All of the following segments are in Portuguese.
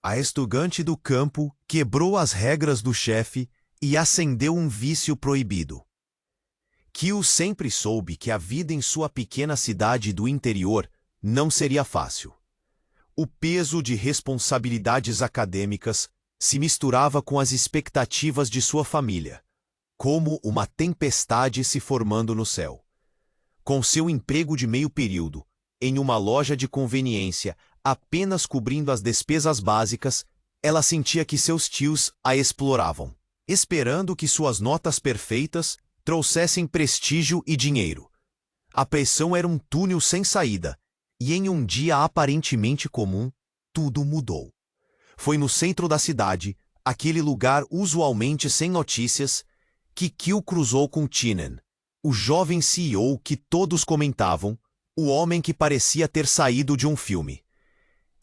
A estudante do campo quebrou as regras do chefe e acendeu um vício proibido. Kyo sempre soube que a vida em sua pequena cidade do interior não seria fácil. O peso de responsabilidades acadêmicas se misturava com as expectativas de sua família, como uma tempestade se formando no céu. Com seu emprego de meio período, em uma loja de conveniência, apenas cobrindo as despesas básicas, ela sentia que seus tios a exploravam, esperando que suas notas perfeitas trouxessem prestígio e dinheiro. A pressão era um túnel sem saída, e em um dia aparentemente comum, tudo mudou. Foi no centro da cidade, aquele lugar usualmente sem notícias, que Kyo cruzou com Chinen, o jovem CEO que todos comentavam, o homem que parecia ter saído de um filme.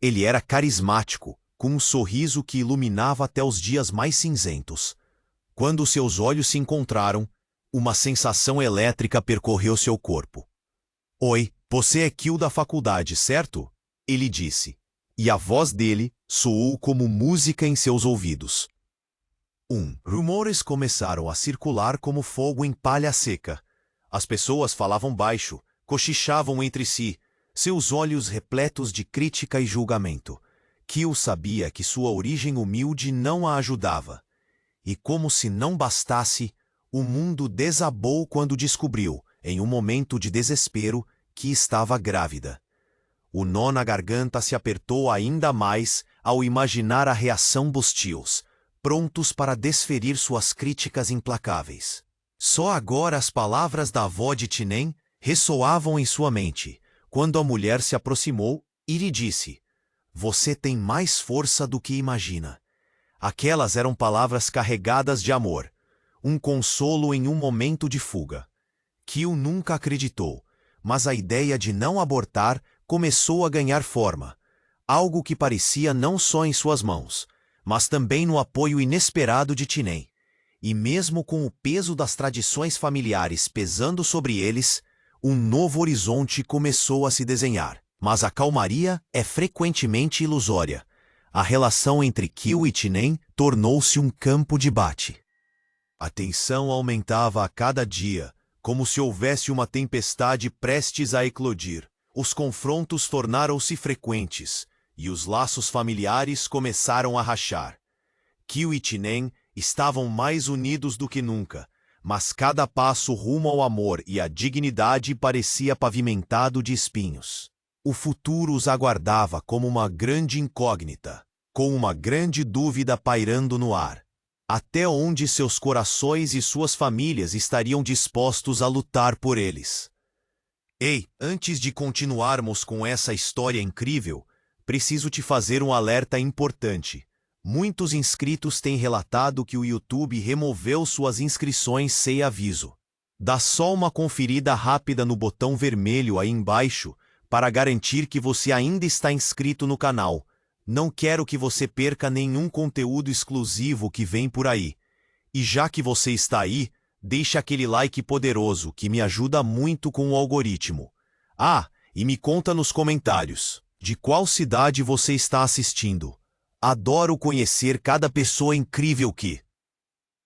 Ele era carismático, com um sorriso que iluminava até os dias mais cinzentos. Quando seus olhos se encontraram, uma sensação elétrica percorreu seu corpo. "Oi, você é Kyo da faculdade, certo?" ele disse, e a voz dele soou como música em seus ouvidos. Rumores começaram a circular como fogo em palha seca. As pessoas falavam baixo, cochichavam entre si, seus olhos repletos de crítica e julgamento. Kyo sabia que sua origem humilde não a ajudava. E como se não bastasse, o mundo desabou quando descobriu, em um momento de desespero, que estava grávida. O nó na garganta se apertou ainda mais ao imaginar a reação dos tios, prontos para desferir suas críticas implacáveis. Só agora as palavras da avó de Chinen ressoavam em sua mente, quando a mulher se aproximou e lhe disse: "Você tem mais força do que imagina." Aquelas eram palavras carregadas de amor, um consolo em um momento de fuga. Kyo nunca acreditou, mas a ideia de não abortar começou a ganhar forma, algo que parecia não só em suas mãos, mas também no apoio inesperado de Chinen. E mesmo com o peso das tradições familiares pesando sobre eles, um novo horizonte começou a se desenhar. Mas a calmaria é frequentemente ilusória. A relação entre Kyo e Chinen tornou-se um campo de bate. A tensão aumentava a cada dia, como se houvesse uma tempestade prestes a eclodir. Os confrontos tornaram-se frequentes, e os laços familiares começaram a rachar. Kyo e Chinen estavam mais unidos do que nunca, mas cada passo rumo ao amor e à dignidade parecia pavimentado de espinhos. O futuro os aguardava como uma grande incógnita, com uma grande dúvida pairando no ar. Até onde seus corações e suas famílias estariam dispostos a lutar por eles? Ei, antes de continuarmos com essa história incrível, preciso te fazer um alerta importante. Muitos inscritos têm relatado que o YouTube removeu suas inscrições sem aviso. Dá só uma conferida rápida no botão vermelho aí embaixo para garantir que você ainda está inscrito no canal. Não quero que você perca nenhum conteúdo exclusivo que vem por aí. E já que você está aí, deixa aquele like poderoso que me ajuda muito com o algoritmo. Ah, e me conta nos comentários, de qual cidade você está assistindo. Adoro conhecer cada pessoa incrível que...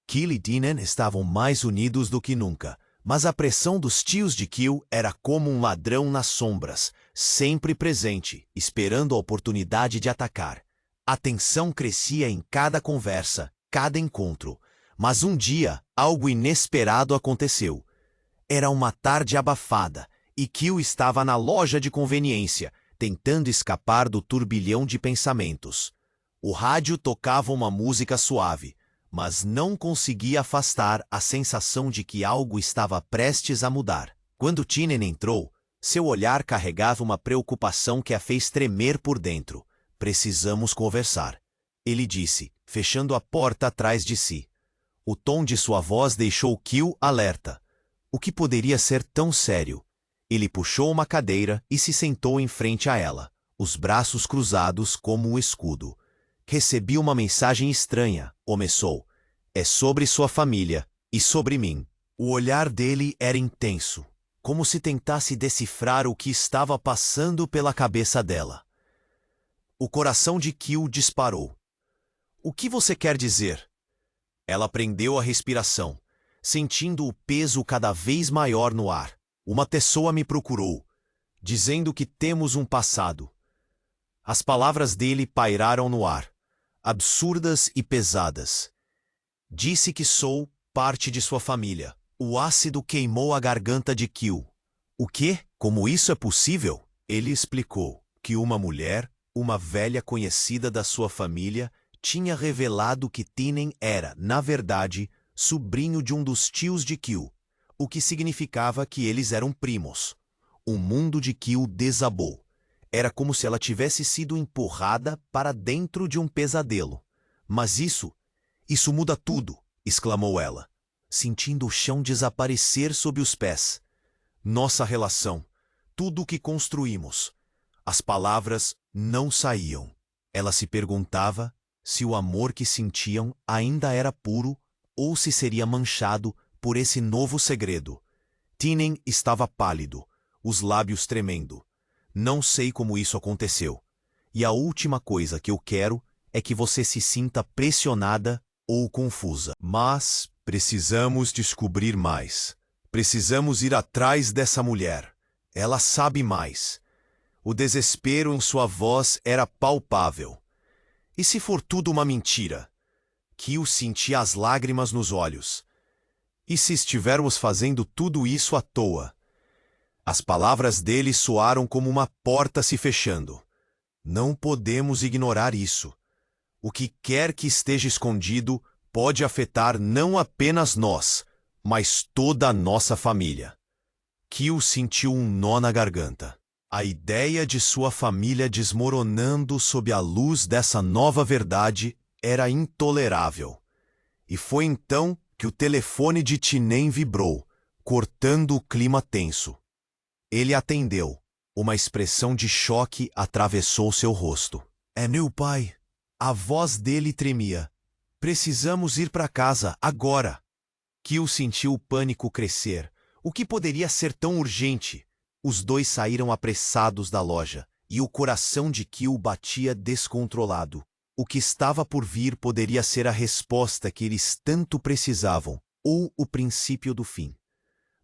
Kyo e Chinen estavam mais unidos do que nunca, mas a pressão dos tios de Kyo era como um ladrão nas sombras, sempre presente, esperando a oportunidade de atacar. A tensão crescia em cada conversa, cada encontro, mas um dia algo inesperado aconteceu. Era uma tarde abafada, e Kyo estava na loja de conveniência, tentando escapar do turbilhão de pensamentos. O rádio tocava uma música suave, mas não conseguia afastar a sensação de que algo estava prestes a mudar. Quando Chinen entrou, seu olhar carregava uma preocupação que a fez tremer por dentro. "Precisamos conversar", ele disse, fechando a porta atrás de si. O tom de sua voz deixou Kyo alerta. O que poderia ser tão sério? Ele puxou uma cadeira e se sentou em frente a ela, os braços cruzados como um escudo. "Recebi uma mensagem estranha", começou. "É sobre sua família e sobre mim." O olhar dele era intenso, como se tentasse decifrar o que estava passando pela cabeça dela. O coração de Kyu disparou. O que você quer dizer? Ela prendeu a respiração, sentindo o peso cada vez maior no ar. Uma pessoa me procurou, dizendo que temos um passado. As palavras dele pairaram no ar, absurdas e pesadas. Disse que sou parte de sua família. O ácido queimou a garganta de Kyu. O quê? Como isso é possível? Ele explicou que uma mulher, uma velha conhecida da sua família, tinha revelado que Tinen era, na verdade, sobrinho de um dos tios de Kyu, o que significava que eles eram primos. O mundo de Kyu desabou. Era como se ela tivesse sido empurrada para dentro de um pesadelo. Mas isso muda tudo, exclamou ela, sentindo o chão desaparecer sob os pés. Nossa relação, tudo o que construímos. As palavras não saíam. Ela se perguntava se o amor que sentiam ainda era puro ou se seria manchado por esse novo segredo. Tinen estava pálido, os lábios tremendo. Não sei como isso aconteceu. E a última coisa que eu quero é que você se sinta pressionada ou confusa. Mas precisamos descobrir mais. Precisamos ir atrás dessa mulher. Ela sabe mais. O desespero em sua voz era palpável. E se for tudo uma mentira? Kyu sentia as lágrimas nos olhos. E se estivermos fazendo tudo isso à toa? As palavras dele soaram como uma porta se fechando. Não podemos ignorar isso. O que quer que esteja escondido pode afetar não apenas nós, mas toda a nossa família. Kyu sentiu um nó na garganta. A ideia de sua família desmoronando sob a luz dessa nova verdade era intolerável. E foi então que o telefone de Tinen vibrou, cortando o clima tenso. Ele atendeu. Uma expressão de choque atravessou seu rosto. É meu pai. A voz dele tremia. Precisamos ir para casa, agora. Kyu sentiu o pânico crescer. O que poderia ser tão urgente? Os dois saíram apressados da loja, e o coração de Kyu batia descontrolado. O que estava por vir poderia ser a resposta que eles tanto precisavam, ou o princípio do fim.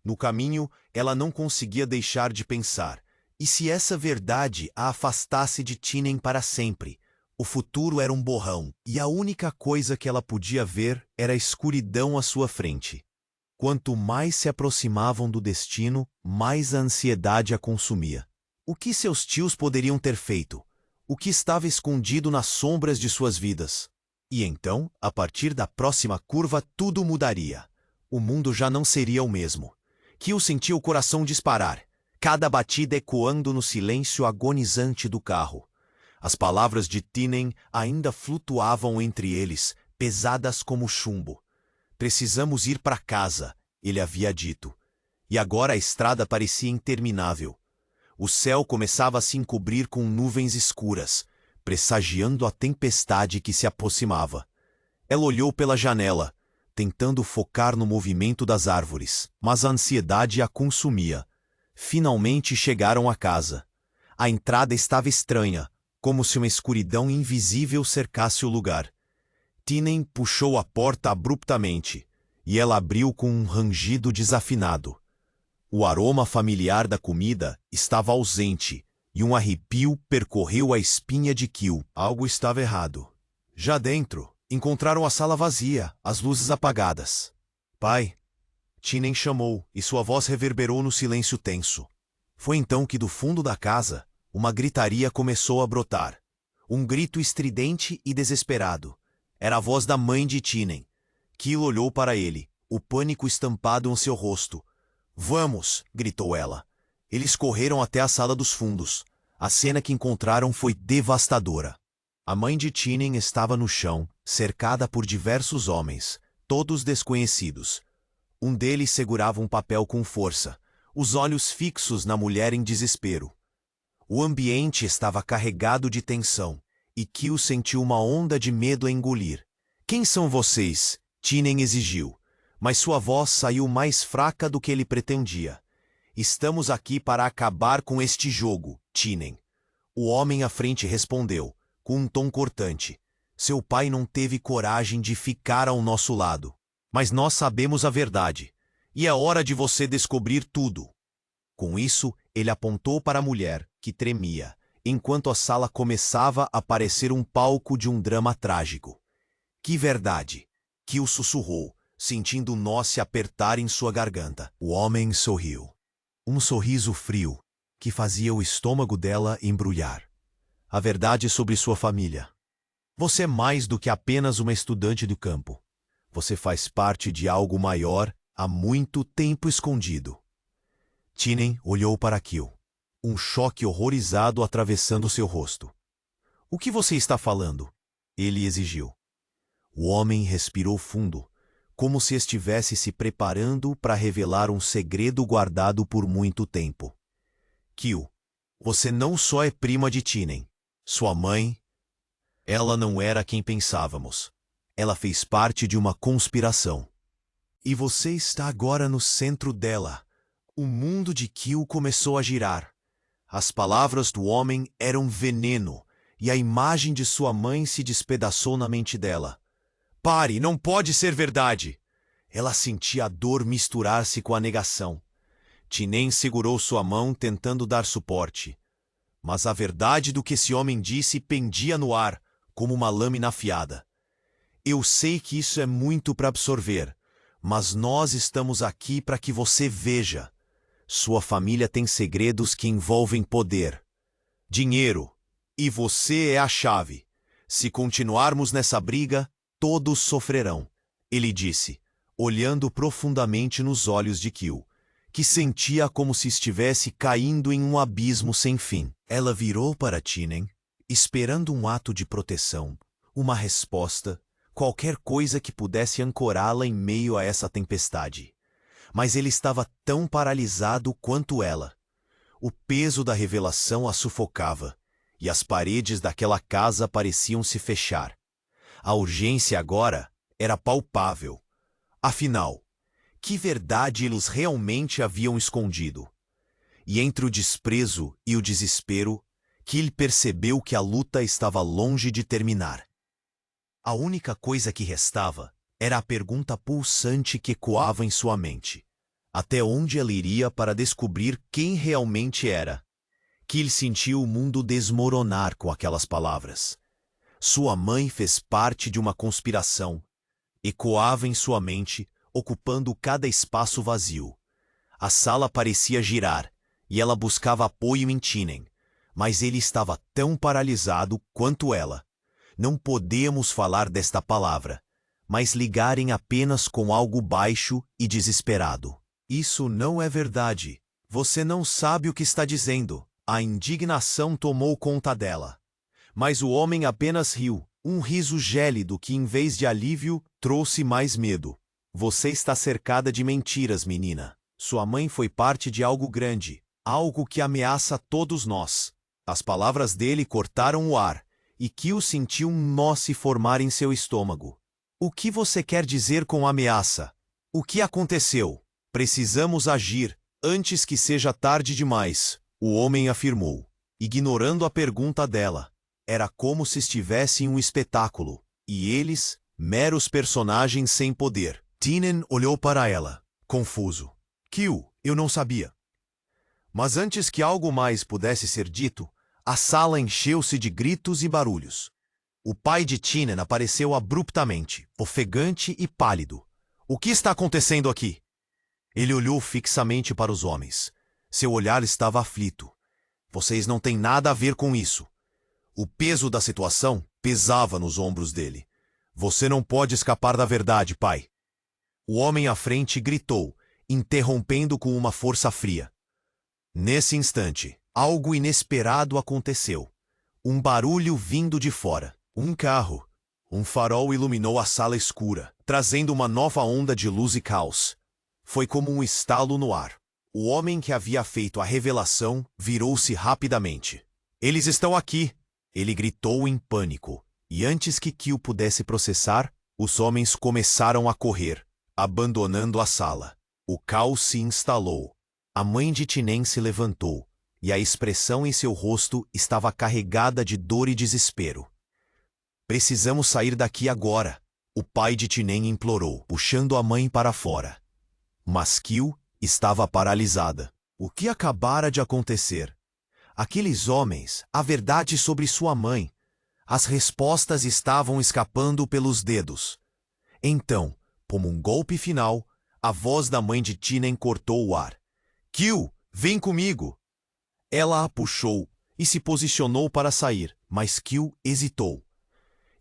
No caminho, ela não conseguia deixar de pensar. E se essa verdade a afastasse de Tinen para sempre? O futuro era um borrão, e a única coisa que ela podia ver era a escuridão à sua frente. Quanto mais se aproximavam do destino, mais a ansiedade a consumia. O que seus tios poderiam ter feito? O que estava escondido nas sombras de suas vidas? E então, a partir da próxima curva, tudo mudaria. O mundo já não seria o mesmo. Kyu sentiu o coração disparar, cada batida ecoando no silêncio agonizante do carro. As palavras de Tinen ainda flutuavam entre eles, pesadas como chumbo. Precisamos ir para casa, ele havia dito. E agora a estrada parecia interminável. O céu começava a se encobrir com nuvens escuras, pressagiando a tempestade que se aproximava. Ela olhou pela janela, tentando focar no movimento das árvores, mas a ansiedade a consumia. Finalmente chegaram à casa. A entrada estava estranha, como se uma escuridão invisível cercasse o lugar. Tinen puxou a porta abruptamente, e ela abriu com um rangido desafinado. O aroma familiar da comida estava ausente, e um arrepio percorreu a espinha de Kyu. Algo estava errado. Já dentro, encontraram a sala vazia, as luzes apagadas. Pai! Tinen chamou, e sua voz reverberou no silêncio tenso. Foi então que do fundo da casa, uma gritaria começou a brotar. Um grito estridente e desesperado. Era a voz da mãe de Tinen. Kyu olhou para ele, o pânico estampado em seu rosto. Vamos! Gritou ela. Eles correram até a sala dos fundos. A cena que encontraram foi devastadora. A mãe de Tinen estava no chão, cercada por diversos homens, todos desconhecidos. Um deles segurava um papel com força, os olhos fixos na mulher em desespero. O ambiente estava carregado de tensão, e Kyu sentiu uma onda de medo a engolir. Quem são vocês? Tinen exigiu, mas sua voz saiu mais fraca do que ele pretendia. Estamos aqui para acabar com este jogo, Tinen. O homem à frente respondeu, com um tom cortante. Seu pai não teve coragem de ficar ao nosso lado. Mas nós sabemos a verdade. E é hora de você descobrir tudo. Com isso, ele apontou para a mulher, que tremia, enquanto a sala começava a parecer um palco de um drama trágico. Que verdade! Kyo sussurrou, sentindo o nó se apertar em sua garganta. O homem sorriu. Um sorriso frio, que fazia o estômago dela embrulhar. A verdade sobre sua família. Você é mais do que apenas uma estudante do campo. Você faz parte de algo maior há muito tempo escondido. Chinen olhou para Kyo, um choque horrorizado atravessando seu rosto. O que você está falando? Ele exigiu. O homem respirou fundo, como se estivesse se preparando para revelar um segredo guardado por muito tempo. Kyo, você não só é prima de Chinen. Sua mãe, ela não era quem pensávamos. Ela fez parte de uma conspiração. E você está agora no centro dela. O mundo de Kyo começou a girar. As palavras do homem eram veneno, e a imagem de sua mãe se despedaçou na mente dela. Pare, não pode ser verdade! Ela sentia a dor misturar-se com a negação. Chinen segurou sua mão tentando dar suporte. Mas a verdade do que esse homem disse pendia no ar, como uma lâmina afiada. Eu sei que isso é muito para absorver, mas nós estamos aqui para que você veja. Sua família tem segredos que envolvem poder, dinheiro, e você é a chave. Se continuarmos nessa briga, todos sofrerão, ele disse, olhando profundamente nos olhos de Kyo, que sentia como se estivesse caindo em um abismo sem fim. Ela virou para Chinen, esperando um ato de proteção, uma resposta, qualquer coisa que pudesse ancorá-la em meio a essa tempestade. Mas ele estava tão paralisado quanto ela. O peso da revelação a sufocava, e as paredes daquela casa pareciam se fechar. A urgência agora era palpável. Afinal, que verdade eles realmente haviam escondido? E entre o desprezo e o desespero, Kyo percebeu que a luta estava longe de terminar. A única coisa que restava era a pergunta pulsante que ecoava em sua mente. Até onde ela iria para descobrir quem realmente era? Kyo sentiu o mundo desmoronar com aquelas palavras. Sua mãe fez parte de uma conspiração. Ecoava em sua mente, ocupando cada espaço vazio. A sala parecia girar, e ela buscava apoio em Chinen, mas ele estava tão paralisado quanto ela. Não podemos falar desta palavra, mas ligarem apenas com algo baixo e desesperado. Isso não é verdade. Você não sabe o que está dizendo. A indignação tomou conta dela. Mas o homem apenas riu, um riso gélido que, em vez de alívio, trouxe mais medo. Você está cercada de mentiras, menina. Sua mãe foi parte de algo grande, algo que ameaça todos nós. As palavras dele cortaram o ar, e Kyo sentiu um nó se formar em seu estômago. O que você quer dizer com ameaça? O que aconteceu? Precisamos agir, antes que seja tarde demais, o homem afirmou, ignorando a pergunta dela. Era como se estivesse em um espetáculo, e eles, meros personagens sem poder. Chinen olhou para ela, confuso. Kyo, eu não sabia. Mas antes que algo mais pudesse ser dito, a sala encheu-se de gritos e barulhos. O pai de Chinen apareceu abruptamente, ofegante e pálido. O que está acontecendo aqui? Ele olhou fixamente para os homens. Seu olhar estava aflito. Vocês não têm nada a ver com isso. O peso da situação pesava nos ombros dele. Você não pode escapar da verdade, pai. O homem à frente gritou, interrompendo com uma força fria. Nesse instante, algo inesperado aconteceu. Um barulho vindo de fora. Um carro. Um farol iluminou a sala escura, trazendo uma nova onda de luz e caos. Foi como um estalo no ar. O homem que havia feito a revelação virou-se rapidamente. Eles estão aqui! Ele gritou em pânico. E antes que Kyo pudesse processar, os homens começaram a correr, abandonando a sala. O caos se instalou. A mãe de Chinen se levantou, e a expressão em seu rosto estava carregada de dor e desespero. Precisamos sair daqui agora, o pai de Tinem implorou, puxando a mãe para fora. Mas Kyu estava paralisada. O que acabara de acontecer? Aqueles homens, a verdade sobre sua mãe. As respostas estavam escapando pelos dedos. Então, como um golpe final, a voz da mãe de Tinem cortou o ar. Kyu, vem comigo! Ela a puxou e se posicionou para sair, mas Kyu hesitou.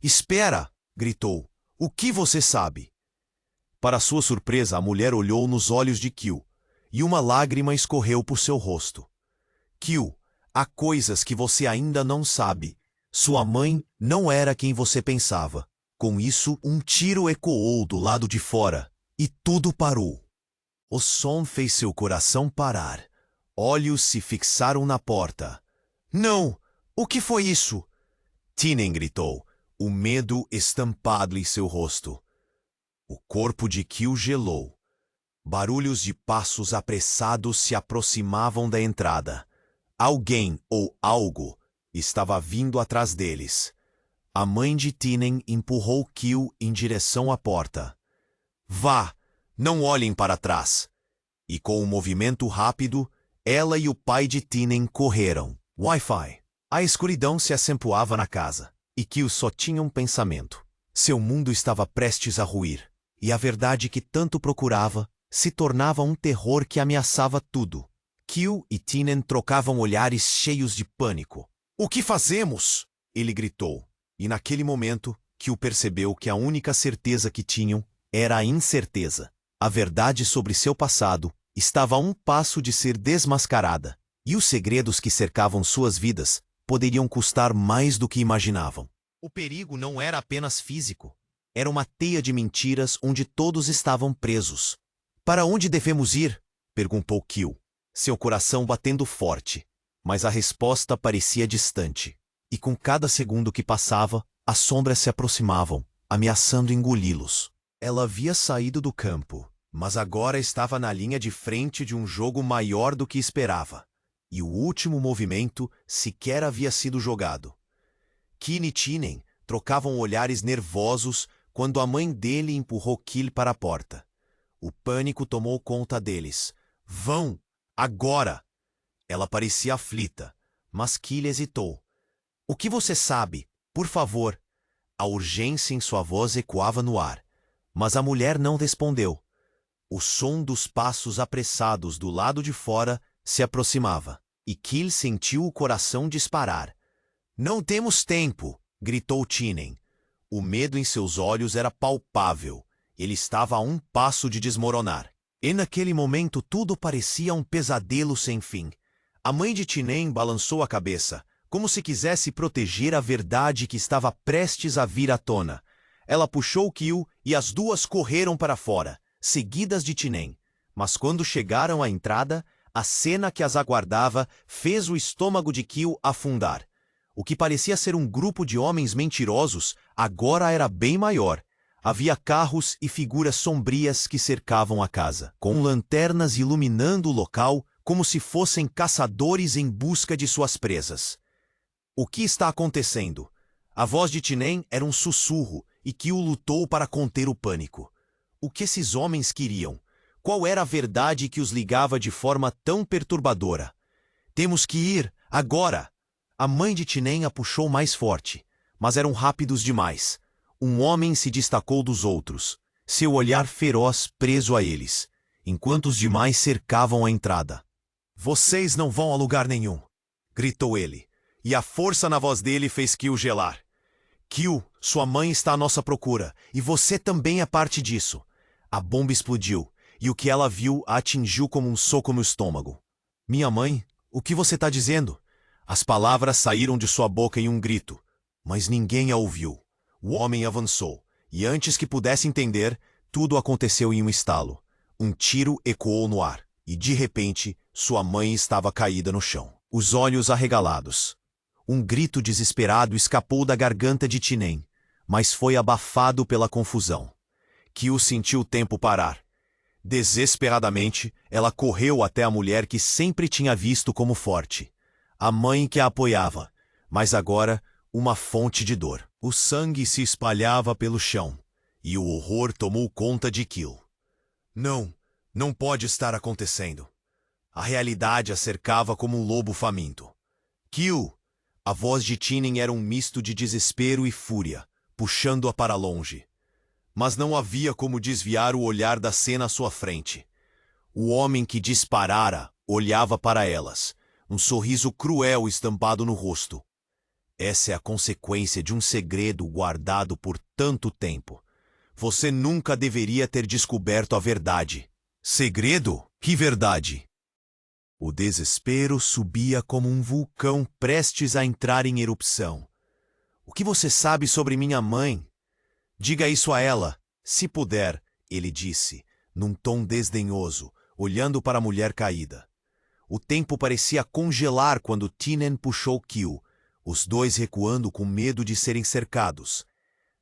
Espera! Gritou. O que você sabe? Para sua surpresa, a mulher olhou nos olhos de Kyu, e uma lágrima escorreu por seu rosto. Kyu, há coisas que você ainda não sabe. Sua mãe não era quem você pensava. Com isso, um tiro ecoou do lado de fora, e tudo parou. O som fez seu coração parar. Olhos se fixaram na porta. Não! O que foi isso? Tinem gritou, o medo estampado em seu rosto. O corpo de Kyu gelou. Barulhos de passos apressados se aproximavam da entrada. Alguém ou algo estava vindo atrás deles. A mãe de Tinem empurrou Kyu em direção à porta. Vá! Não olhem para trás! E com um movimento rápido, ela e o pai de Tinem correram. Wi-Fi. A escuridão se acentuava na casa, e Kyu só tinha um pensamento. Seu mundo estava prestes a ruir, e a verdade que tanto procurava se tornava um terror que ameaçava tudo. Kyu e Tinem trocavam olhares cheios de pânico. O que fazemos? Ele gritou, e naquele momento, Kyu percebeu que a única certeza que tinham era a incerteza. A verdade sobre seu passado estava a um passo de ser desmascarada, e os segredos que cercavam suas vidas poderiam custar mais do que imaginavam. O perigo não era apenas físico. Era uma teia de mentiras onde todos estavam presos. Para onde devemos ir? Perguntou Kyu, seu coração batendo forte, mas a resposta parecia distante. E com cada segundo que passava, as sombras se aproximavam, ameaçando engoli-los. Ela havia saído do campo, mas agora estava na linha de frente de um jogo maior do que esperava. E o último movimento sequer havia sido jogado. Kyu e Tinem trocavam olhares nervosos quando a mãe dele empurrou Kyu para a porta. O pânico tomou conta deles. Vão! Agora! Ela parecia aflita, mas Kyu hesitou. O que você sabe? Por favor. A urgência em sua voz ecoava no ar, mas a mulher não respondeu. O som dos passos apressados do lado de fora se aproximava, e Kyu sentiu o coração disparar. Não temos tempo! Gritou Tinem. O medo em seus olhos era palpável. Ele estava a um passo de desmoronar. E naquele momento tudo parecia um pesadelo sem fim. A mãe de Tinem balançou a cabeça, como se quisesse proteger a verdade que estava prestes a vir à tona. Ela puxou Kyu e as duas correram para fora, seguidas de Tinem. Mas quando chegaram à entrada, a cena que as aguardava fez o estômago de Kyu afundar. O que parecia ser um grupo de homens mentirosos agora era bem maior. Havia carros e figuras sombrias que cercavam a casa, com lanternas iluminando o local como se fossem caçadores em busca de suas presas. O que está acontecendo? A voz de Tinem era um sussurro e Kyu lutou para conter o pânico. O que esses homens queriam? Qual era a verdade que os ligava de forma tão perturbadora? Temos que ir, agora! A mãe de Tinem a puxou mais forte, mas eram rápidos demais. Um homem se destacou dos outros, seu olhar feroz preso a eles, enquanto os demais cercavam a entrada. Vocês não vão a lugar nenhum! Gritou ele, e a força na voz dele fez Kyu gelar. Kyu, sua mãe está à nossa procura, e você também é parte disso. A bomba explodiu, e o que ela viu a atingiu como um soco no estômago. Minha mãe, o que você está dizendo? As palavras saíram de sua boca em um grito, mas ninguém a ouviu. O homem avançou, e antes que pudesse entender, tudo aconteceu em um estalo. Um tiro ecoou no ar, e de repente, sua mãe estava caída no chão, os olhos arregalados. Um grito desesperado escapou da garganta de Tinem, mas foi abafado pela confusão. Kyu sentiu o tempo parar. Desesperadamente, ela correu até a mulher que sempre tinha visto como forte. A mãe que a apoiava, mas agora uma fonte de dor. O sangue se espalhava pelo chão, e o horror tomou conta de Kill. Não pode estar acontecendo. A realidade a cercava como um lobo faminto. Kill! A voz de Tinen era um misto de desespero e fúria, puxando-a para longe. Mas não havia como desviar o olhar da cena à sua frente. O homem que disparara olhava para elas, um sorriso cruel estampado no rosto. Essa é a consequência de um segredo guardado por tanto tempo. Você nunca deveria ter descoberto a verdade. Segredo? Que verdade? O desespero subia como um vulcão prestes a entrar em erupção. O que você sabe sobre minha mãe? Diga isso a ela, se puder, ele disse, num tom desdenhoso, olhando para a mulher caída. O tempo parecia congelar quando Tinen puxou Kill, os dois recuando com medo de serem cercados.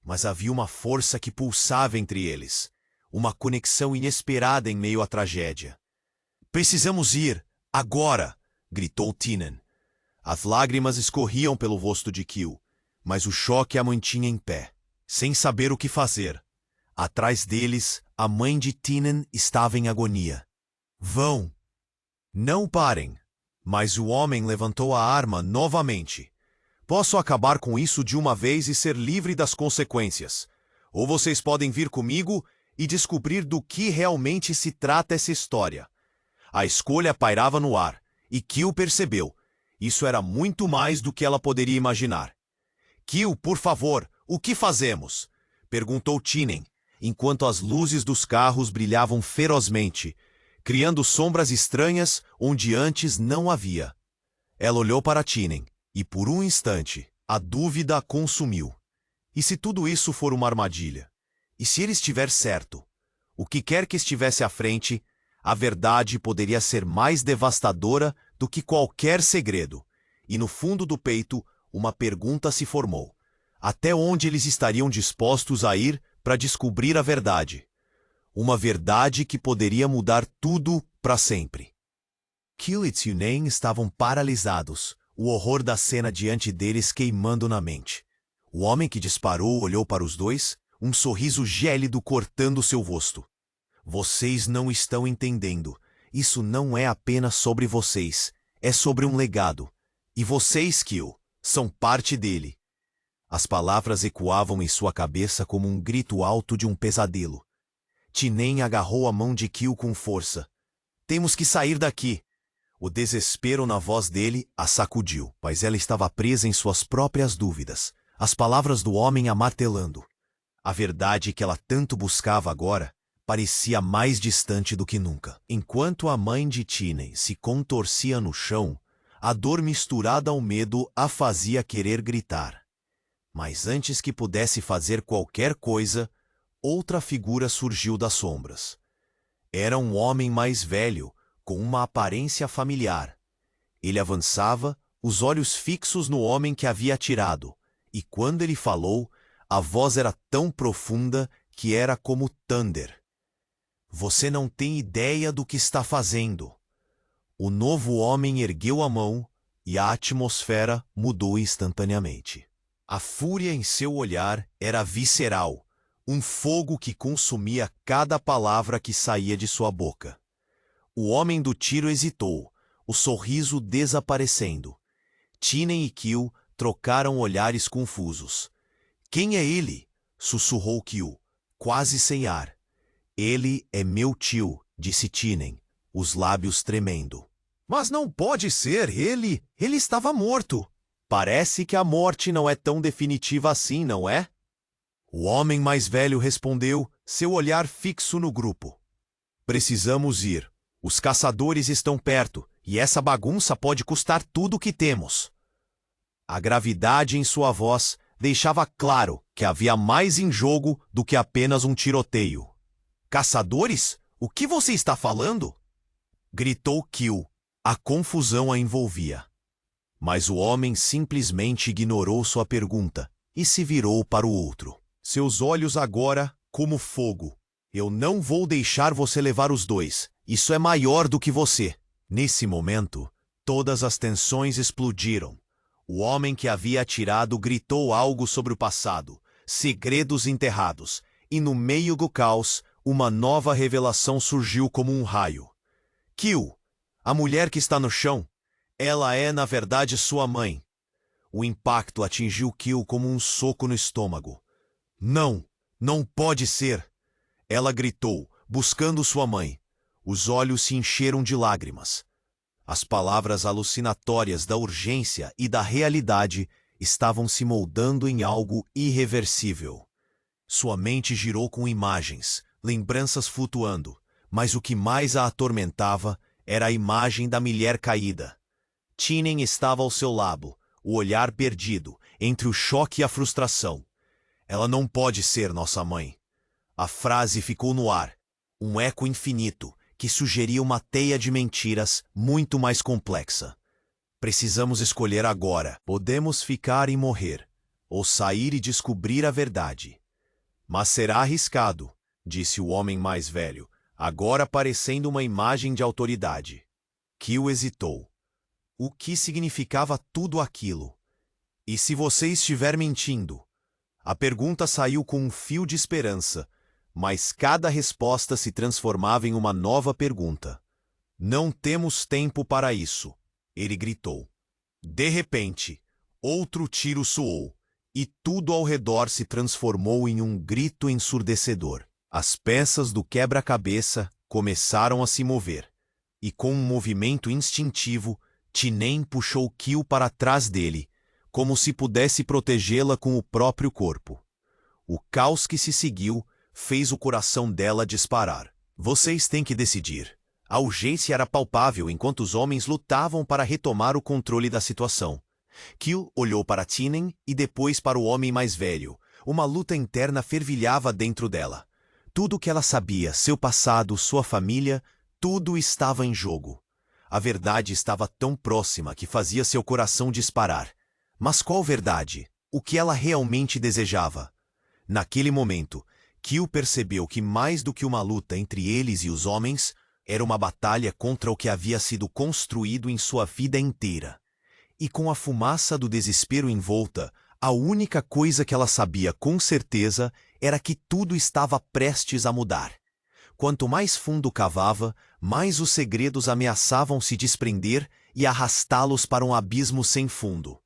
Mas havia uma força que pulsava entre eles, uma conexão inesperada em meio à tragédia. Precisamos ir, agora! Gritou Tinen. As lágrimas escorriam pelo rosto de Kill, mas o choque a mantinha em pé, sem saber o que fazer. Atrás deles, a mãe de Tinen estava em agonia. Vão! Não parem! Mas o homem levantou a arma novamente. Posso acabar com isso de uma vez e ser livre das consequências. Ou vocês podem vir comigo e descobrir do que realmente se trata essa história. A escolha pairava no ar, e Kill percebeu. Isso era muito mais do que ela poderia imaginar. Kill, por favor, o que fazemos? Perguntou Tinen, enquanto as luzes dos carros brilhavam ferozmente, criando sombras estranhas onde antes não havia. Ela olhou para Tinen. E por um instante, a dúvida a consumiu. E se tudo isso for uma armadilha? E se ele estiver certo? O que quer que estivesse à frente, a verdade poderia ser mais devastadora do que qualquer segredo. E no fundo do peito, uma pergunta se formou. Até onde eles estariam dispostos a ir para descobrir a verdade? Uma verdade que poderia mudar tudo para sempre. Kill e Tinen estavam paralisados, o horror da cena diante deles queimando na mente. O homem que disparou olhou para os dois, um sorriso gélido cortando seu rosto. Vocês não estão entendendo. Isso não é apenas sobre vocês. É sobre um legado. E vocês, Kill, são parte dele. As palavras ecoavam em sua cabeça como um grito alto de um pesadelo. Tinen agarrou a mão de Kill com força. Temos que sair daqui. O desespero na voz dele a sacudiu, mas ela estava presa em suas próprias dúvidas, as palavras do homem a martelando. A verdade que ela tanto buscava agora parecia mais distante do que nunca. Enquanto a mãe de Tinen se contorcia no chão, a dor misturada ao medo a fazia querer gritar. Mas antes que pudesse fazer qualquer coisa, outra figura surgiu das sombras. Era um homem mais velho, com uma aparência familiar. Ele avançava, os olhos fixos no homem que havia atirado, e quando ele falou, a voz era tão profunda que era como Thunder. Você não tem ideia do que está fazendo. O novo homem ergueu a mão e a atmosfera mudou instantaneamente. A fúria em seu olhar era visceral, um fogo que consumia cada palavra que saía de sua boca. O homem do tiro hesitou, o sorriso desaparecendo. Tinen e Kill trocaram olhares confusos. Quem é ele? Sussurrou Kill, quase sem ar. Ele é meu tio, disse Tinen, os lábios tremendo. Mas não pode ser ele! Ele estava morto! Parece que a morte não é tão definitiva assim, não é? O homem mais velho respondeu, seu olhar fixo no grupo. Precisamos ir. Os caçadores estão perto, e essa bagunça pode custar tudo o que temos. A gravidade em sua voz deixava claro que havia mais em jogo do que apenas um tiroteio. Caçadores? O que você está falando? Gritou Kill. A confusão a envolvia. Mas o homem simplesmente ignorou sua pergunta e se virou para o outro. Seus olhos agora como fogo. Eu não vou deixar você levar os dois. Isso é maior do que você. Nesse momento, todas as tensões explodiram. O homem que havia atirado gritou algo sobre o passado, segredos enterrados, e no meio do caos, uma nova revelação surgiu como um raio. Kyu, a mulher que está no chão, ela é, na verdade, sua mãe. O impacto atingiu Kyu como um soco no estômago. Não, não pode ser! Ela gritou, buscando sua mãe. Os olhos se encheram de lágrimas. As palavras alucinatórias da urgência e da realidade estavam se moldando em algo irreversível. Sua mente girou com imagens, lembranças flutuando, mas o que mais a atormentava era a imagem da mulher caída. Tinen estava ao seu lado, o olhar perdido, entre o choque e a frustração. Ela não pode ser nossa mãe. A frase ficou no ar, um eco infinito que sugeria uma teia de mentiras muito mais complexa. Precisamos escolher agora. Podemos ficar e morrer, ou sair e descobrir a verdade. Mas será arriscado, disse o homem mais velho, agora parecendo uma imagem de autoridade. Kyu hesitou. O que significava tudo aquilo? E se você estiver mentindo? A pergunta saiu com um fio de esperança, mas cada resposta se transformava em uma nova pergunta. Não temos tempo para isso, ele gritou. De repente, outro tiro soou, e tudo ao redor se transformou em um grito ensurdecedor. As peças do quebra-cabeça começaram a se mover, e com um movimento instintivo, Tinen puxou Kyu para trás dele, como se pudesse protegê-la com o próprio corpo. O caos que se seguiu fez o coração dela disparar. Vocês têm que decidir. A urgência era palpável enquanto os homens lutavam para retomar o controle da situação. Kyu olhou para Tinen e depois para o homem mais velho. Uma luta interna fervilhava dentro dela. Tudo o que ela sabia, seu passado, sua família, tudo estava em jogo. A verdade estava tão próxima que fazia seu coração disparar. Mas qual verdade? O que ela realmente desejava? Naquele momento, Kyu percebeu que mais do que uma luta entre eles e os homens, era uma batalha contra o que havia sido construído em sua vida inteira. E com a fumaça do desespero em volta, a única coisa que ela sabia com certeza era que tudo estava prestes a mudar. Quanto mais fundo cavava, mais os segredos ameaçavam se desprender e arrastá-los para um abismo sem fundo.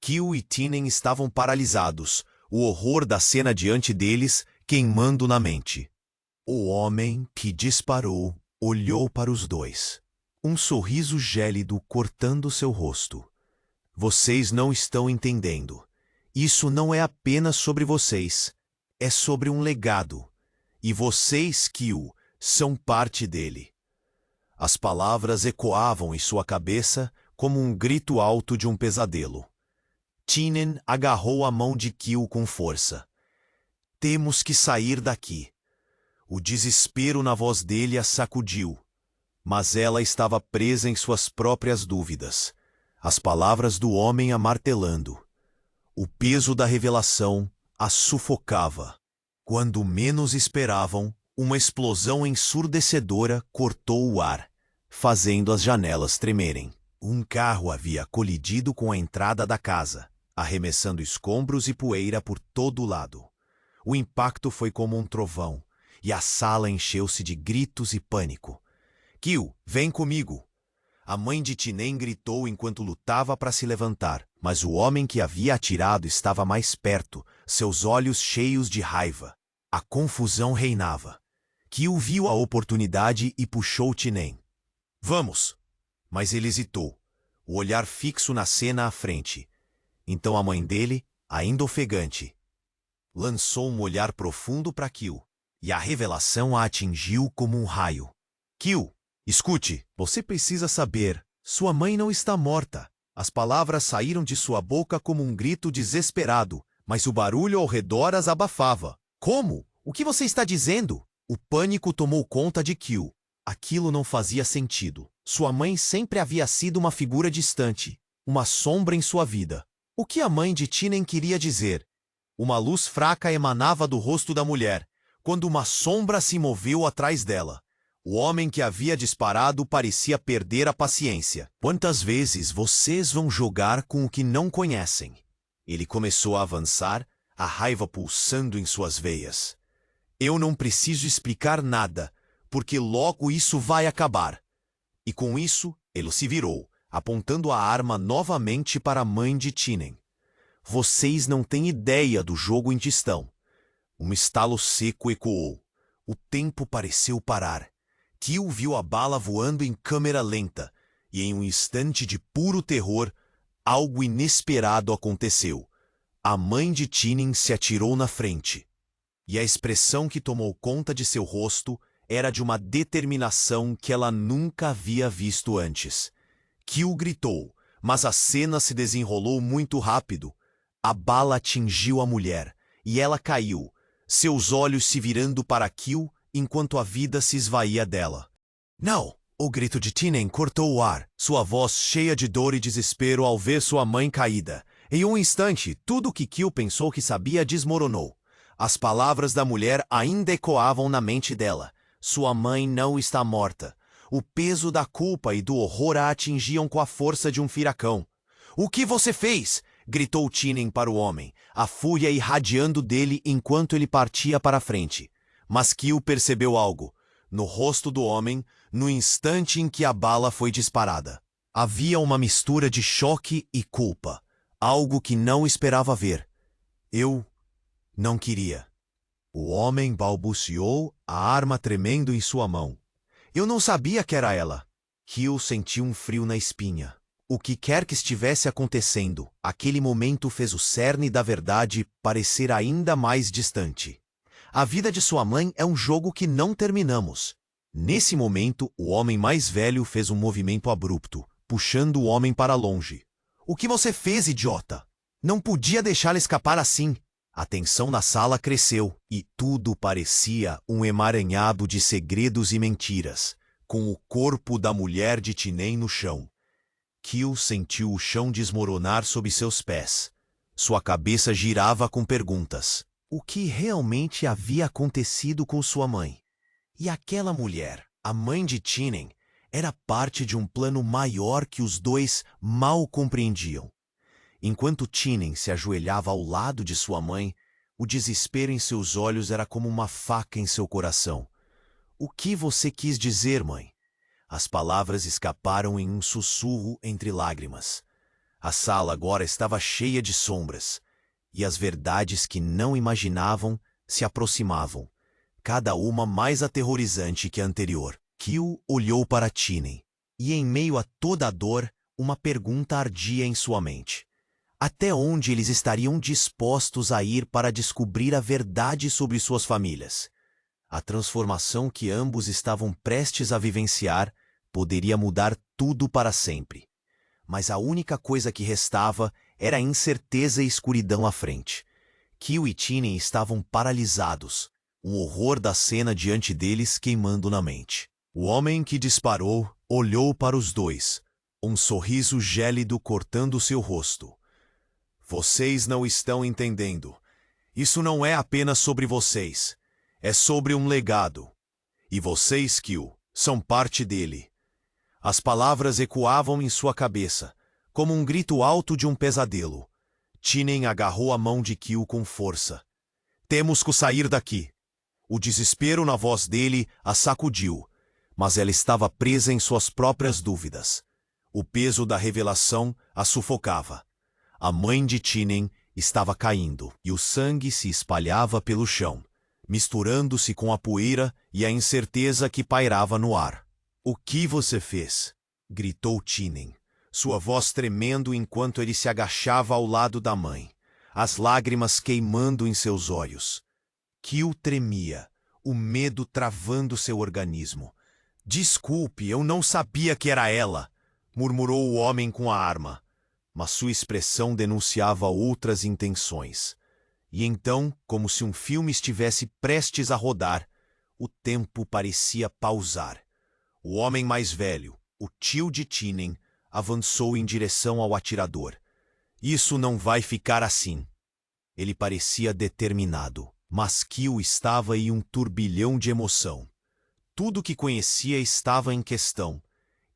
Kyu e Tinen estavam paralisados, o horror da cena diante deles queimando na mente. O homem que disparou olhou para os dois. Um sorriso gélido cortando seu rosto. Vocês não estão entendendo. Isso não é apenas sobre vocês. É sobre um legado. E vocês, Kyu, são parte dele. As palavras ecoavam em sua cabeça como um grito alto de um pesadelo. Tinen agarrou a mão de Kyu com força. Temos que sair daqui. O desespero na voz dele a sacudiu. Mas ela estava presa em suas próprias dúvidas. As palavras do homem a martelando. O peso da revelação a sufocava. Quando menos esperavam, uma explosão ensurdecedora cortou o ar, fazendo as janelas tremerem. Um carro havia colidido com a entrada da casa, arremessando escombros e poeira por todo o lado. O impacto foi como um trovão, e a sala encheu-se de gritos e pânico. Kyu, vem comigo! A mãe de Tinen gritou enquanto lutava para se levantar, mas o homem que havia atirado estava mais perto, seus olhos cheios de raiva. A confusão reinava. Kyu viu a oportunidade e puxou Tinen. Vamos! Mas ele hesitou, o olhar fixo na cena à frente. Então a mãe dele, ainda ofegante, lançou um olhar profundo para Kyu, e a revelação a atingiu como um raio. Kyu, escute, você precisa saber, sua mãe não está morta. As palavras saíram de sua boca como um grito desesperado, mas o barulho ao redor as abafava. Como? O que você está dizendo? O pânico tomou conta de Kyu. Aquilo não fazia sentido. Sua mãe sempre havia sido uma figura distante, uma sombra em sua vida. O que a mãe de Tinen queria dizer? Uma luz fraca emanava do rosto da mulher, quando uma sombra se moveu atrás dela. O homem que havia disparado parecia perder a paciência. Quantas vezes vocês vão jogar com o que não conhecem? Ele começou a avançar, a raiva pulsando em suas veias. Eu não preciso explicar nada, porque logo isso vai acabar. E com isso, ele se virou, apontando a arma novamente para a mãe de Tinen. Vocês não têm ideia do jogo em que estão. Um estalo seco ecoou. O tempo pareceu parar. Kyo viu a bala voando em câmera lenta, e em um instante de puro terror, algo inesperado aconteceu. A mãe de Tinen se atirou na frente. E a expressão que tomou conta de seu rosto era de uma determinação que ela nunca havia visto antes. Kyo gritou, mas a cena se desenrolou muito rápido. A bala atingiu a mulher, e ela caiu, seus olhos se virando para Kyo enquanto a vida se esvaía dela. Não! O grito de Tinen cortou o ar, sua voz cheia de dor e desespero ao ver sua mãe caída. Em um instante, tudo o que Kyo pensou que sabia desmoronou. As palavras da mulher ainda ecoavam na mente dela. Sua mãe não está morta. O peso da culpa e do horror a atingiam com a força de um furacão. O que você fez? Gritou Tinen para o homem, a fúria irradiando dele enquanto ele partia para a frente. Mas Kyo percebeu algo. No rosto do homem, no instante em que a bala foi disparada. Havia uma mistura de choque e culpa. Algo que não esperava ver. Eu não queria. O homem balbuciou, a arma tremendo em sua mão. Eu não sabia que era ela. Kyo sentiu um frio na espinha. O que quer que estivesse acontecendo, aquele momento fez o cerne da verdade parecer ainda mais distante. A vida de sua mãe é um jogo que não terminamos. Nesse momento, o homem mais velho fez um movimento abrupto, puxando o homem para longe. O que você fez, idiota? Não podia deixá-la escapar assim. A tensão na sala cresceu, e tudo parecia um emaranhado de segredos e mentiras, com o corpo da mulher de Tinen no chão. Kyo sentiu o chão desmoronar sob seus pés. Sua cabeça girava com perguntas. O que realmente havia acontecido com sua mãe? E aquela mulher, a mãe de Tinen, era parte de um plano maior que os dois mal compreendiam. Enquanto Tinen se ajoelhava ao lado de sua mãe, o desespero em seus olhos era como uma faca em seu coração. O que você quis dizer, mãe? As palavras escaparam em um sussurro entre lágrimas. A sala agora estava cheia de sombras, e as verdades que não imaginavam se aproximavam, cada uma mais aterrorizante que a anterior. Kyo olhou para Tinen, e em meio a toda a dor, uma pergunta ardia em sua mente. Até onde eles estariam dispostos a ir para descobrir a verdade sobre suas famílias? A transformação que ambos estavam prestes a vivenciar poderia mudar tudo para sempre. Mas a única coisa que restava era a incerteza e escuridão à frente. Kyo e Tinen estavam paralisados, o horror da cena diante deles queimando na mente. O homem que disparou olhou para os dois, um sorriso gélido cortando seu rosto. Vocês não estão entendendo. Isso não é apenas sobre vocês. É sobre um legado. E vocês, Kyo, são parte dele. As palavras ecoavam em sua cabeça, como um grito alto de um pesadelo. Tinen agarrou a mão de Kyo com força. Temos que sair daqui. O desespero na voz dele a sacudiu, mas ela estava presa em suas próprias dúvidas. O peso da revelação a sufocava. A mãe de Tinen estava caindo, e o sangue se espalhava pelo chão, misturando-se com a poeira e a incerteza que pairava no ar. O que você fez? Gritou Tinen, sua voz tremendo enquanto ele se agachava ao lado da mãe, as lágrimas queimando em seus olhos. Kyo tremia, o medo travando seu organismo. Desculpe, eu não sabia que era ela, murmurou o homem com a arma, mas sua expressão denunciava outras intenções. E então, como se um filme estivesse prestes a rodar, o tempo parecia pausar. O homem mais velho, o tio de Tinen, avançou em direção ao atirador. Isso não vai ficar assim. Ele parecia determinado, mas Kyo estava em um turbilhão de emoção. Tudo que conhecia estava em questão,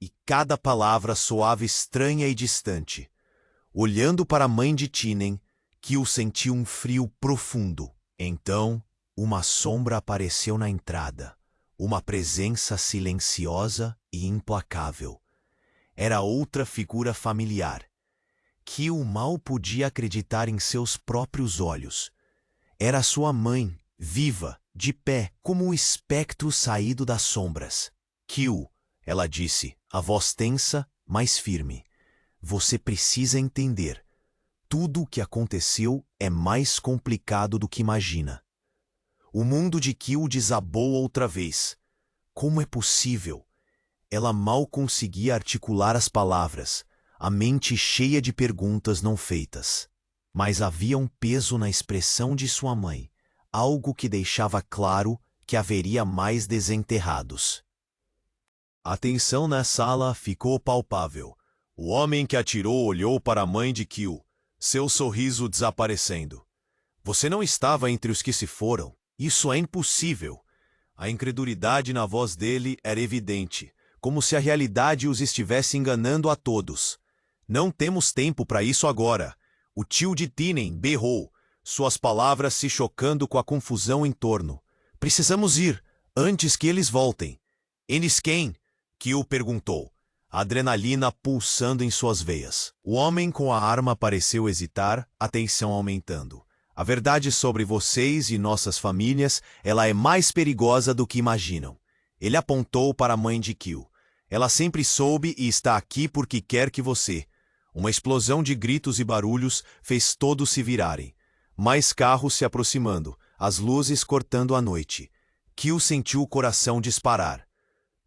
e cada palavra soava estranha e distante. Olhando para a mãe de Tinen, Kyo sentiu um frio profundo. Então, uma sombra apareceu na entrada, uma presença silenciosa e implacável. Era outra figura familiar. Kyo mal podia acreditar em seus próprios olhos. Era sua mãe, viva, de pé, como um espectro saído das sombras. Kyo, ela disse, a voz tensa, mas firme. Você precisa entender. Tudo o que aconteceu é mais complicado do que imagina. O mundo de Kyo desabou outra vez. Como é possível? Ela mal conseguia articular as palavras, a mente cheia de perguntas não feitas. Mas havia um peso na expressão de sua mãe, algo que deixava claro que haveria mais desenterrados. A tensão na sala ficou palpável. O homem que atirou olhou para a mãe de Kyo, seu sorriso desaparecendo. Você não estava entre os que se foram. Isso é impossível. A incredulidade na voz dele era evidente, como se a realidade os estivesse enganando a todos. Não temos tempo para isso agora. O tio de Tinen berrou, suas palavras se chocando com a confusão em torno. Precisamos ir, antes que eles voltem. Eles quem? Kyo perguntou, a adrenalina pulsando em suas veias. O homem com a arma pareceu hesitar, a tensão aumentando. A verdade sobre vocês e nossas famílias, ela é mais perigosa do que imaginam. Ele apontou para a mãe de Kyo. Ela sempre soube e está aqui porque quer que você... Uma explosão de gritos e barulhos fez todos se virarem. Mais carros se aproximando, as luzes cortando a noite. Kyo sentiu o coração disparar.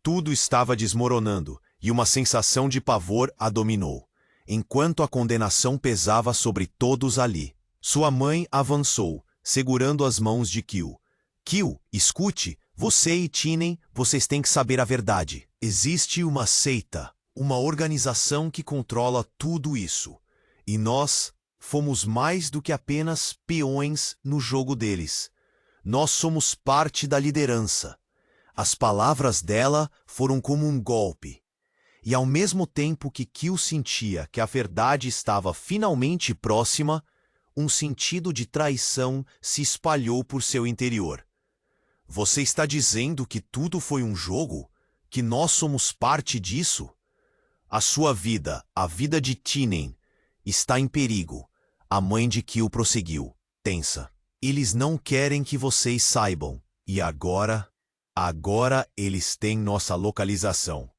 Tudo estava desmoronando e uma sensação de pavor a dominou, enquanto a condenação pesava sobre todos ali. Sua mãe avançou, segurando as mãos de Kyo. Kyo, escute, você e Tinen, vocês têm que saber a verdade. Existe uma seita, uma organização que controla tudo isso. E nós fomos mais do que apenas peões no jogo deles. Nós somos parte da liderança. As palavras dela foram como um golpe. E ao mesmo tempo que Kyo sentia que a verdade estava finalmente próxima, um sentido de traição se espalhou por seu interior. Você está dizendo que tudo foi um jogo? Que nós somos parte disso? A sua vida, a vida de Tinen, está em perigo. A mãe de Kyo prosseguiu, tensa. Eles não querem que vocês saibam. E agora eles têm nossa localização.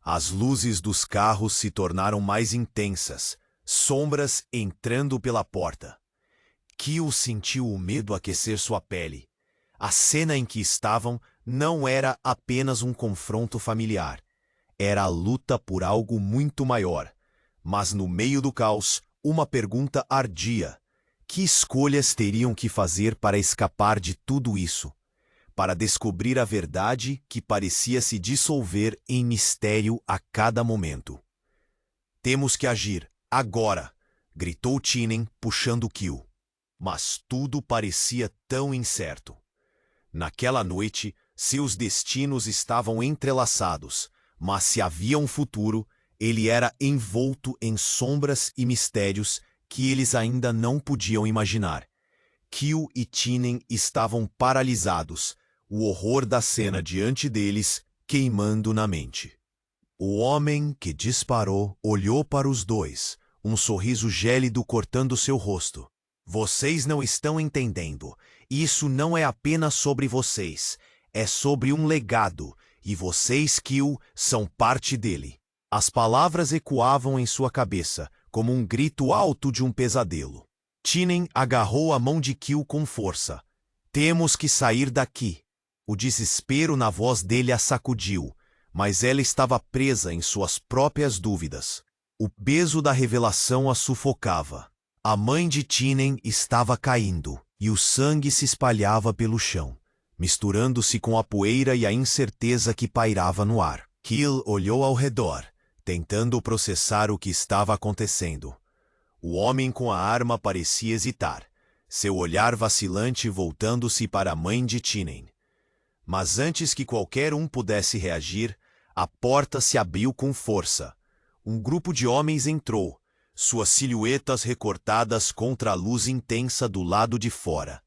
As luzes dos carros se tornaram mais intensas, sombras entrando pela porta. Kyo sentiu o medo aquecer sua pele. A cena em que estavam não era apenas um confronto familiar. Era a luta por algo muito maior. Mas no meio do caos, uma pergunta ardia. Que escolhas teriam que fazer para escapar de tudo isso? Para descobrir a verdade que parecia se dissolver em mistério a cada momento. Temos que agir, agora! Gritou Tinen, puxando Kyo. Mas tudo parecia tão incerto. Naquela noite, seus destinos estavam entrelaçados, mas se havia um futuro, ele era envolto em sombras e mistérios que eles ainda não podiam imaginar. Kyo e Tinen estavam paralisados, o horror da cena diante deles queimando na mente. O homem que disparou olhou para os dois, um sorriso gélido cortando seu rosto. Vocês não estão entendendo. Isso não é apenas sobre vocês. É sobre um legado, e vocês, Kyo, são parte dele. As palavras ecoavam em sua cabeça, como um grito alto de um pesadelo. Tinen agarrou a mão de Kyo com força. Temos que sair daqui. O desespero na voz dele a sacudiu, mas ela estava presa em suas próprias dúvidas. O peso da revelação a sufocava. A mãe de Tinen estava caindo, e o sangue se espalhava pelo chão, misturando-se com a poeira e a incerteza que pairava no ar. Kyo olhou ao redor, tentando processar o que estava acontecendo. O homem com a arma parecia hesitar, seu olhar vacilante voltando-se para a mãe de Tinen. Mas antes que qualquer um pudesse reagir, a porta se abriu com força. Um grupo de homens entrou, suas silhuetas recortadas contra a luz intensa do lado de fora.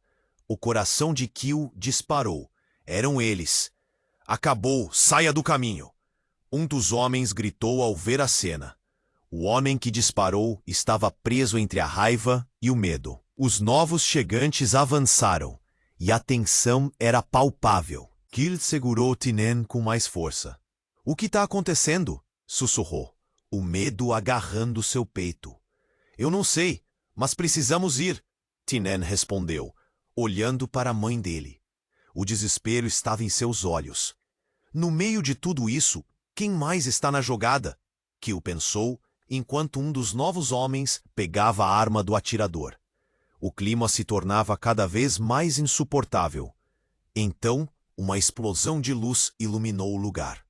O coração de Kyo disparou. Eram eles. Acabou, saia do caminho! Um dos homens gritou ao ver a cena. O homem que disparou estava preso entre a raiva e o medo. Os novos chegantes avançaram, e a tensão era palpável. Kyo segurou Tinen com mais força. O que está acontecendo? Sussurrou, o medo agarrando seu peito. Eu não sei, mas precisamos ir, Tinen respondeu, olhando para a mãe dele. O desespero estava em seus olhos. No meio de tudo isso, quem mais está na jogada? Kyo pensou, enquanto um dos novos homens pegava a arma do atirador. O clima se tornava cada vez mais insuportável. Então, uma explosão de luz iluminou o lugar.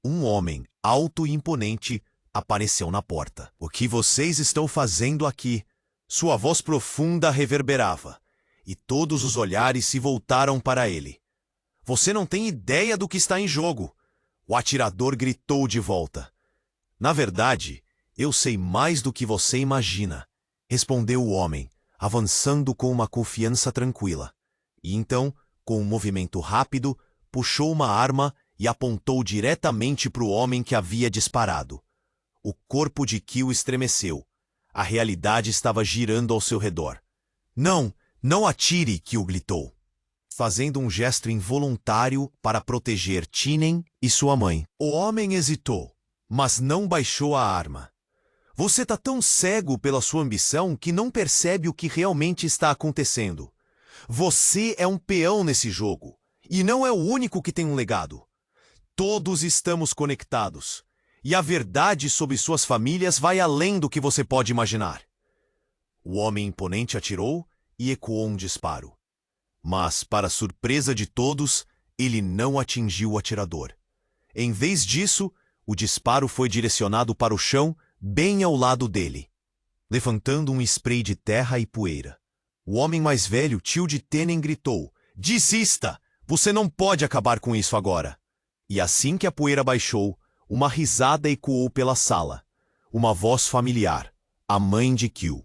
Um homem, alto e imponente, apareceu na porta. O que vocês estão fazendo aqui? Sua voz profunda reverberava, e todos os olhares se voltaram para ele. Você não tem ideia do que está em jogo! O atirador gritou de volta. Na verdade, eu sei mais do que você imagina, respondeu o homem, avançando com uma confiança tranquila. E então, com um movimento rápido, puxou uma arma e apontou diretamente para o homem que havia disparado. O corpo de Kyo estremeceu. A realidade estava girando ao seu redor. Não, não atire, Kyo gritou, fazendo um gesto involuntário para proteger Tinen e sua mãe. O homem hesitou, mas não baixou a arma. Você está tão cego pela sua ambição que não percebe o que realmente está acontecendo. Você é um peão nesse jogo, e não é o único que tem um legado. Todos estamos conectados, e a verdade sobre suas famílias vai além do que você pode imaginar. O homem imponente atirou e ecoou um disparo. Mas, para surpresa de todos, ele não atingiu o atirador. Em vez disso, o disparo foi direcionado para o chão, bem ao lado dele, levantando um spray de terra e poeira. O homem mais velho, tio de Tenen, gritou: Desista! Você não pode acabar com isso agora! E assim que a poeira baixou, uma risada ecoou pela sala. Uma voz familiar, a mãe de Kyo.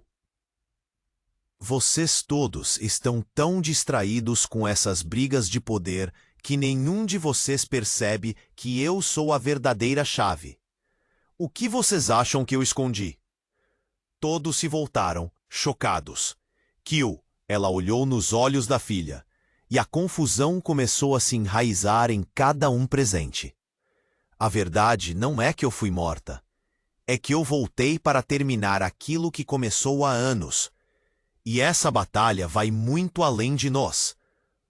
Vocês todos estão tão distraídos com essas brigas de poder que nenhum de vocês percebe que eu sou a verdadeira chave. O que vocês acham que eu escondi? Todos se voltaram, chocados. Kyo, ela olhou nos olhos da filha, e a confusão começou a se enraizar em cada um presente. A verdade não é que eu fui morta. É que eu voltei para terminar aquilo que começou há anos. E essa batalha vai muito além de nós.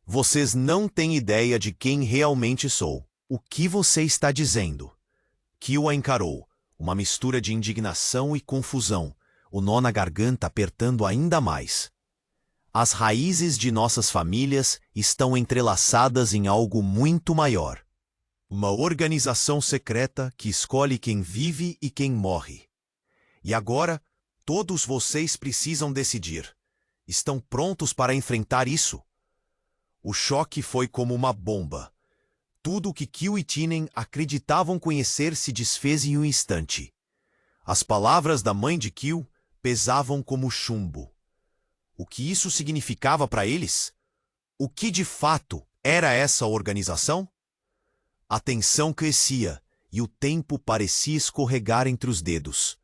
Vocês não têm ideia de quem realmente sou. O que você está dizendo? Kyo a encarou, uma mistura de indignação e confusão, o nó na garganta apertando ainda mais. As raízes de nossas famílias estão entrelaçadas em algo muito maior. Uma organização secreta que escolhe quem vive e quem morre. E agora, todos vocês precisam decidir. Estão prontos para enfrentar isso? O choque foi como uma bomba. Tudo o que Kyo e Tinen acreditavam conhecer se desfez em um instante. As palavras da mãe de Kyo pesavam como chumbo. O que isso significava para eles? O que de fato era essa organização? A tensão crescia e o tempo parecia escorregar entre os dedos.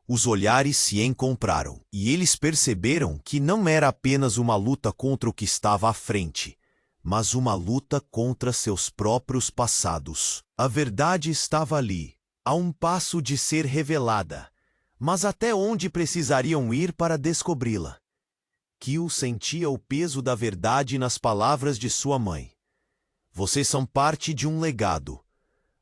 Os olhares se encontraram e eles perceberam que não era apenas uma luta contra o que estava à frente, mas uma luta contra seus próprios passados. A verdade estava ali, a um passo de ser revelada, mas até onde precisariam ir para descobri-la? Kyo sentia o peso da verdade nas palavras de sua mãe. Vocês são parte de um legado.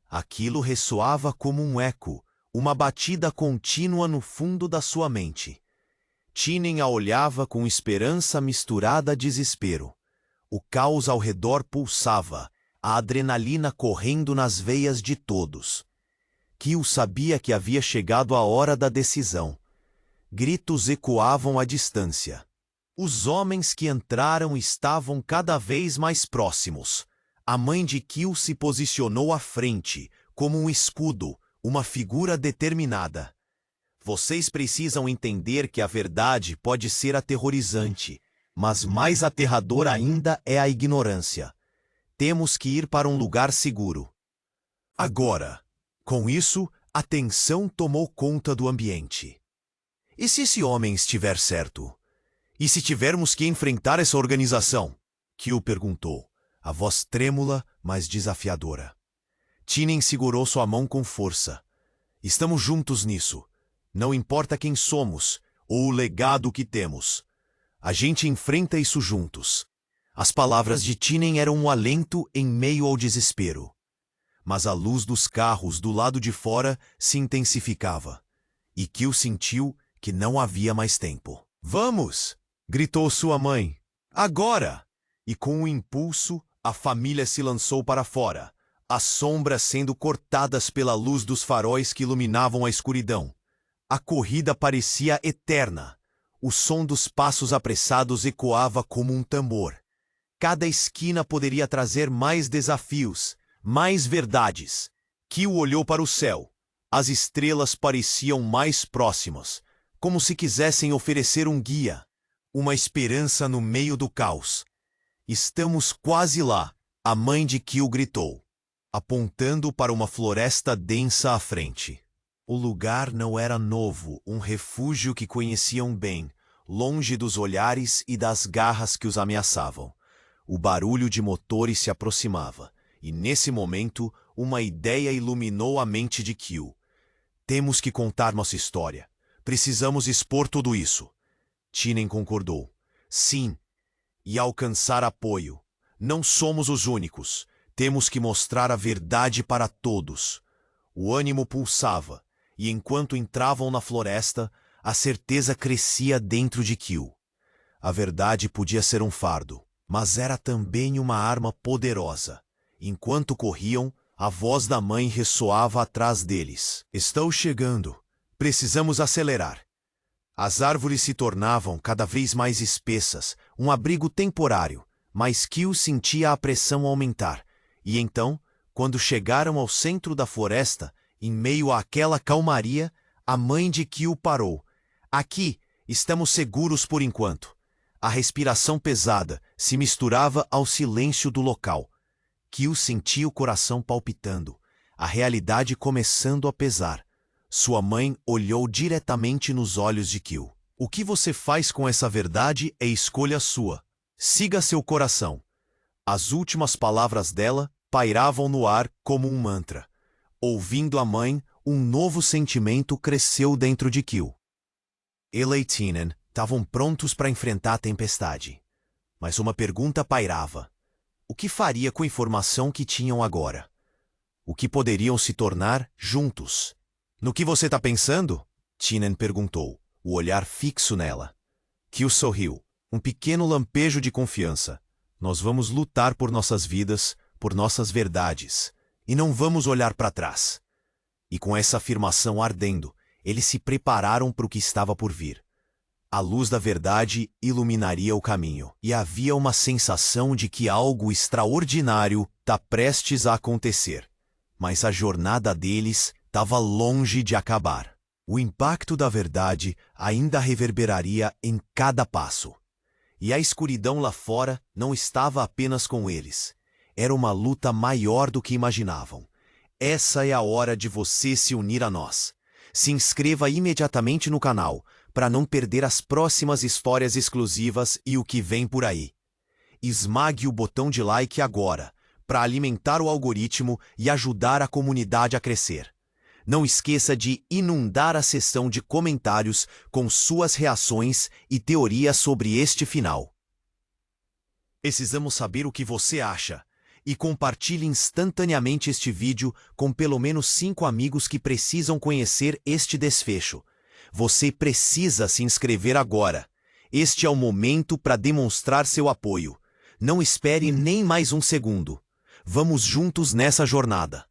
Aquilo ressoava como um eco, uma batida contínua no fundo da sua mente. Tinen a olhava com esperança misturada a desespero. O caos ao redor pulsava, a adrenalina correndo nas veias de todos. Kyo sabia que havia chegado a hora da decisão. Gritos ecoavam à distância. Os homens que entraram estavam cada vez mais próximos. A mãe de Kill se posicionou à frente, como um escudo, uma figura determinada. Vocês precisam entender que a verdade pode ser aterrorizante, mas mais aterrador ainda é a ignorância. Temos que ir para um lugar seguro. Agora, com isso, a tensão tomou conta do ambiente. E se esse homem estiver certo? E se tivermos que enfrentar essa organização? Kill perguntou, a voz trêmula, mas desafiadora. Tinen segurou sua mão com força. Estamos juntos nisso. Não importa quem somos ou o legado que temos. A gente enfrenta isso juntos. As palavras de Tinen eram um alento em meio ao desespero. Mas a luz dos carros do lado de fora se intensificava. E Kill sentiu que não havia mais tempo. Vamos! Gritou sua mãe. Agora! E com um impulso, a família se lançou para fora, as sombras sendo cortadas pela luz dos faróis que iluminavam a escuridão. A corrida parecia eterna. O som dos passos apressados ecoava como um tambor. Cada esquina poderia trazer mais desafios, mais verdades. Kill olhou para o céu. As estrelas pareciam mais próximas, como se quisessem oferecer um guia, uma esperança no meio do caos. Estamos quase lá, a mãe de Kill gritou, apontando para uma floresta densa à frente. O lugar não era novo, um refúgio que conheciam bem, longe dos olhares e das garras que os ameaçavam. O barulho de motores se aproximava, e nesse momento, uma ideia iluminou a mente de Kill. Temos que contar nossa história. Precisamos expor tudo isso. Tinen concordou. Sim, e alcançar apoio. Não somos os únicos. Temos que mostrar a verdade para todos. O ânimo pulsava, e enquanto entravam na floresta, a certeza crescia dentro de Kill. A verdade podia ser um fardo, mas era também uma arma poderosa. Enquanto corriam, a voz da mãe ressoava atrás deles. Estou chegando. Precisamos acelerar. As árvores se tornavam cada vez mais espessas, um abrigo temporário, mas Kill sentia a pressão aumentar. E então, quando chegaram ao centro da floresta, em meio àquela calmaria, a mãe de Kill parou. Aqui, estamos seguros por enquanto. A respiração pesada se misturava ao silêncio do local. Kill sentia o coração palpitando, a realidade começando a pesar. Sua mãe olhou diretamente nos olhos de Kill. O que você faz com essa verdade é escolha sua. Siga seu coração. As últimas palavras dela pairavam no ar como um mantra. Ouvindo a mãe, um novo sentimento cresceu dentro de Kill. Ela e Tinen estavam prontos para enfrentar a tempestade. Mas uma pergunta pairava. O que faria com a informação que tinham agora? O que poderiam se tornar juntos? No que você está pensando? Tinen perguntou, o olhar fixo nela. Kill sorriu, um pequeno lampejo de confiança. Nós vamos lutar por nossas vidas, por nossas verdades, e não vamos olhar para trás. E com essa afirmação ardendo, eles se prepararam para o que estava por vir. A luz da verdade iluminaria o caminho, e havia uma sensação de que algo extraordinário está prestes a acontecer. Mas a jornada deles estava longe de acabar. O impacto da verdade ainda reverberaria em cada passo. E a escuridão lá fora não estava apenas com eles. Era uma luta maior do que imaginavam. Essa é a hora de você se unir a nós. Se inscreva imediatamente no canal, para não perder as próximas histórias exclusivas e o que vem por aí. Esmague o botão de like agora, para alimentar o algoritmo e ajudar a comunidade a crescer. Não esqueça de inundar a seção de comentários com suas reações e teorias sobre este final. Precisamos saber o que você acha. E compartilhe instantaneamente este vídeo com pelo menos 5 amigos que precisam conhecer este desfecho. Você precisa se inscrever agora. Este é o momento para demonstrar seu apoio. Não espere nem mais um segundo. Vamos juntos nessa jornada.